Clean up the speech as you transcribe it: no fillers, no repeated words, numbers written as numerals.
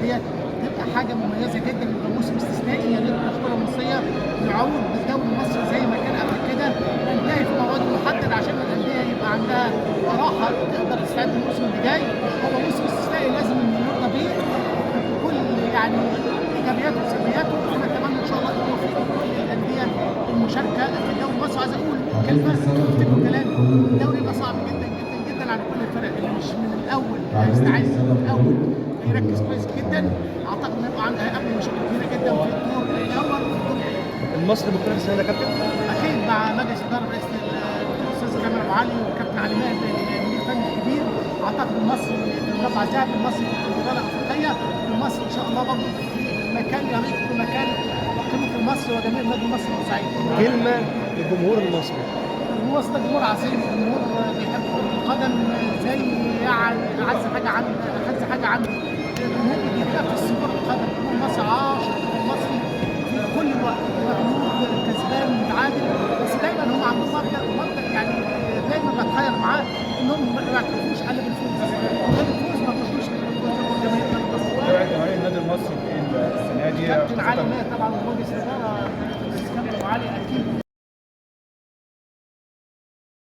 الانديه تبقى حاجه مميزه جدا، يبقى موسم استثنائي. يا ريت الكره المصريه يعود بالدوري المصري زي ما كان قبل كده، نلاقي في موعد محدد عشان الانديه يبقى عندها راحه تقدر تستعد للموسم اللي جاي. هو موسم استثنائي لازم نرضى بيه بكل يعني ايجابياته وسلبياته. انا اتمنى ان شاء الله التوفيق لكل الانديه المشاركه في الدوري المصري. عايز اقول كلمه تفتكروا كلامي، الدوري يبقى صعب جدا جدا جدا على كل الفرق اللي مش من الاول هيستعد من الاول يركز كويس جدا. اعتقد انه هيبقى هيقابل مشاكل كبيره جدا في الدور الاول والدور الثاني. المصري مقتنع السنه ده كابتن؟ اكيد مع مجلس اداره رئيس الاستاذ جمال ابو علي والكابتن علي ماهر المدير الفني الكبير. اعتقد المصري في المربع الذهبي، المصري في البطوله الافريقيه، المصري ان شاء الله برضه في مكان يليق بمكان قيمه المصري وجماهير النادي المصري بورسعيد. كلمه للجمهور المصري. الجمهور ده جمهور عظيم، جمهور بيحب كرة القدم زي يعني أعز حاجة عنده، أعز حاجة عنده. الجمهور بينافس في كرة القدم، جمهور مصر عاشق المصري في كل الوقت، مغلوب كسبان متعادل، بس دايما هم عندهم مبدأ يعني دايما بتخير معاه إنهم ما يعترفوش إلا بالفوز، وغير الفوز ما بيرضوش جماهير النادي المصري. دعوة جماهير النادي المصري السنه دي كابتن علي ماهر طبعا ومجلس الإدارة الأستاذ كابتن أبو علي أكيد